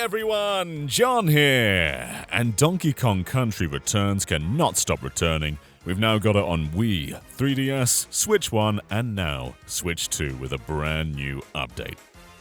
everyone, John here! And Donkey Kong Country Returns cannot stop returning. We've now got it on Wii, 3DS, Switch 1, and now Switch 2 with a brand new update.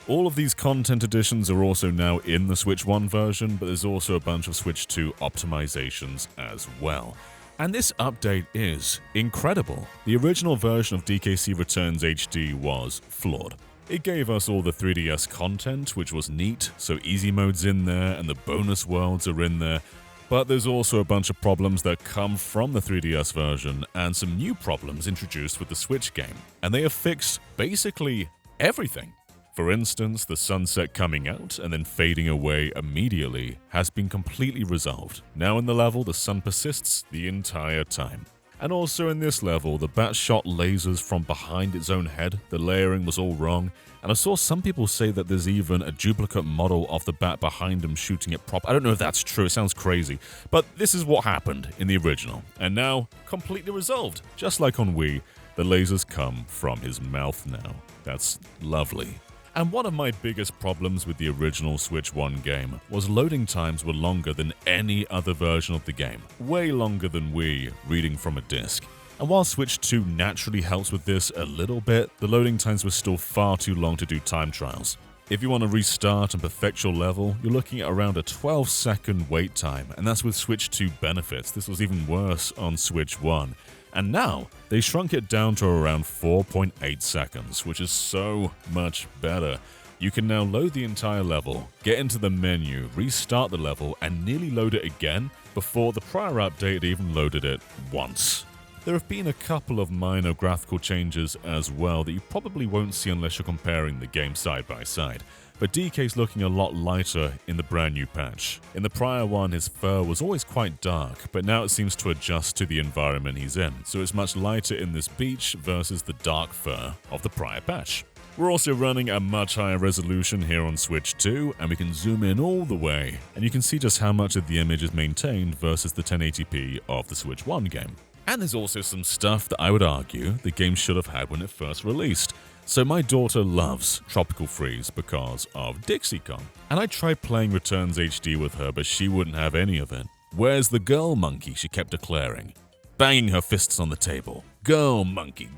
All of these content additions are also now in the Switch 1 version, but there's also a bunch of Switch 2 optimizations as well. And this update is incredible. The original version of DKC Returns HD was flawed. It gave us all the 3DS content, which was neat, so easy mode's in there and the bonus worlds are in there, but there's also a bunch of problems that come from the 3DS version and some new problems introduced with the Switch game, and they have fixed basically everything. For instance, the sunset coming out and then fading away immediately has been completely resolved. Now in the level, the sun persists the entire time. And also in this level, the bat shot lasers from behind its own head. The layering was all wrong. And I saw some people say that there's even a duplicate model of the bat behind him shooting it prop. I don't know if that's true, it sounds crazy. But this is what happened in the original. And now, completely resolved. Just like on Wii, the lasers come from his mouth now. That's lovely. And one of my biggest problems with the original Switch 1 game was loading times were longer than any other version of the game. Way longer than Wii, reading from a disc. And while Switch 2 naturally helps with this a little bit, the loading times were still far too long to do time trials. If you want to restart and perfect your level, you're looking at around a 12-second wait time, and that's with Switch 2 benefits. This was even worse on Switch 1. And now, they shrunk it down to around 4.8 seconds, which is so much better. You can now load the entire level, get into the menu, restart the level, and nearly load it again before the prior update even loaded it once. There have been a couple of minor graphical changes as well that you probably won't see unless you're comparing the game side by side. But DK's looking a lot lighter in the brand new patch. In the prior one, his fur was always quite dark, but now it seems to adjust to the environment he's in, so it's much lighter in this beach versus the dark fur of the prior patch. We're also running a much higher resolution here on Switch 2, and we can zoom in all the way, and you can see just how much of the image is maintained versus the 1080p of the Switch 1 game. And there's also some stuff that I would argue the game should have had when it first released. So my daughter loves Tropical Freeze because of Dixie Kong. And I tried playing Returns HD with her, but she wouldn't have any of it. "Where's the girl monkey?" she kept declaring, banging her fists on the table. Girl monkey,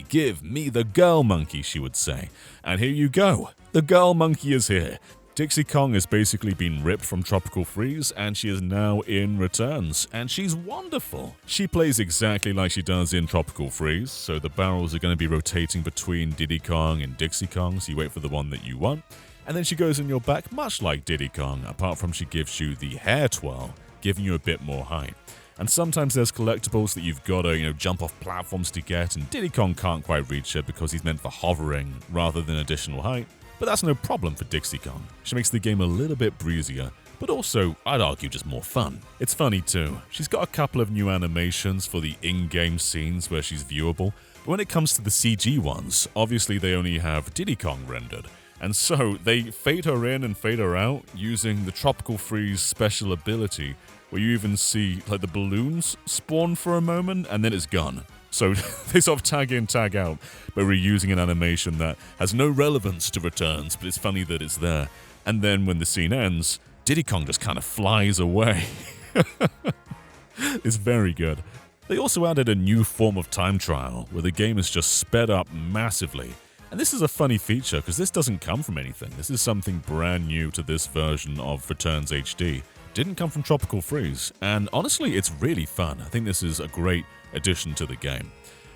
give me the girl monkey," she would say. And here you go, the girl monkey is here. Dixie Kong has basically been ripped from Tropical Freeze, and she is now in Returns, and she's wonderful. She plays exactly like she does in Tropical Freeze, so the barrels are going to be rotating between Diddy Kong and Dixie Kong, so you wait for the one that you want. And then she goes in your back much like Diddy Kong, apart from she gives you the hair twirl, giving you a bit more height. And sometimes there's collectibles that you've got to, jump off platforms to get, and Diddy Kong can't quite reach it because he's meant for hovering rather than additional height. But that's no problem for Dixie Kong. She makes the game a little bit breezier, but also, I'd argue, just more fun. It's funny too. She's got a couple of new animations for the in-game scenes where she's viewable, but when it comes to the CG ones, obviously they only have Diddy Kong rendered. And so they fade her in and fade her out using the Tropical Freeze special ability, where you even see like the balloons spawn for a moment and then it's gone. So they sort of tag in, tag out, by reusing an animation that has no relevance to Returns, but it's funny that it's there. And then when the scene ends, Diddy Kong just kind of flies away. It's very good. They also added a new form of time trial, where the game is just sped up massively. And this is a funny feature, because this doesn't come from anything. This is something brand new to this version of Returns HD. Didn't come from Tropical Freeze, and honestly, it's really fun. I think this is a great addition to the game.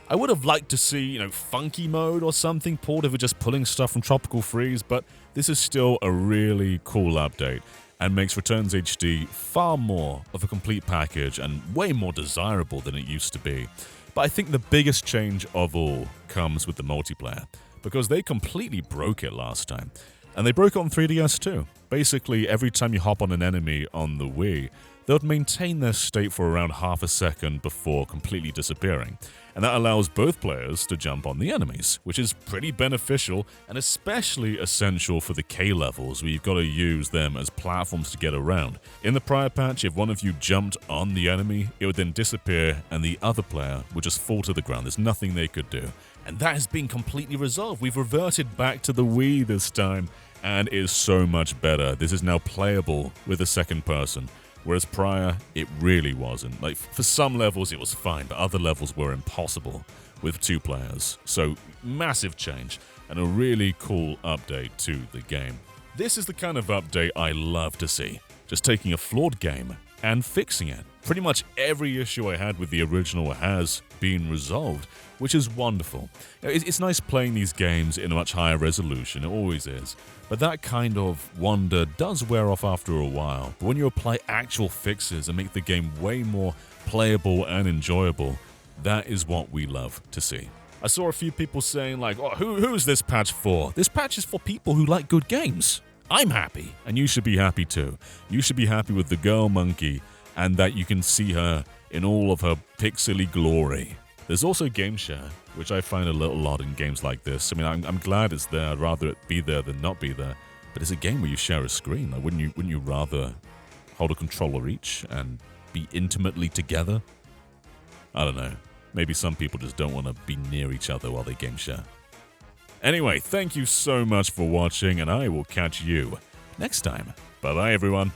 I would have liked to see, funky mode or something pulled if we're just pulling stuff from Tropical Freeze, but this is still a really cool update and makes Returns HD far more of a complete package and way more desirable than it used to be. But I think the biggest change of all comes with the multiplayer, because they completely broke it last time. And they broke it on 3DS too. Basically, every time you hop on an enemy on the Wii, they would maintain their state for around half a second before completely disappearing. And that allows both players to jump on the enemies, which is pretty beneficial and especially essential for the K levels, where you've got to use them as platforms to get around. In the prior patch, if one of you jumped on the enemy, it would then disappear and the other player would just fall to the ground. There's nothing they could do. And that has been completely resolved. We've reverted back to the Wii this time. and is so much better. This is now playable with a second person, whereas prior, it really wasn't. Like, for some levels it was fine, but other levels were impossible with 2 players. So, massive change, and a really cool update to the game. This is the kind of update I love to see. Just taking a flawed game and fixing it. Pretty much every issue I had with the original has been resolved, which is wonderful. It's nice playing these games in a much higher resolution, it always is. But that kind of wonder does wear off after a while. But when you apply actual fixes and make the game way more playable and enjoyable, that is what we love to see. I saw a few people saying like, oh, who's this patch for? This patch is for people who like good games. I'm happy, and you should be happy too. You should be happy with the girl monkey, and that you can see her in all of her pixely glory. There's also game share, which I find a little odd in games like this. I mean, I'm glad it's there. I'd rather it be there than not be there. But it's a game where you share a screen. Like, wouldn't you rather hold a controller each and be intimately together? I don't know. Maybe some people just don't want to be near each other while they game share. Anyway, thank you so much for watching, and I will catch you next time. Bye-bye, everyone.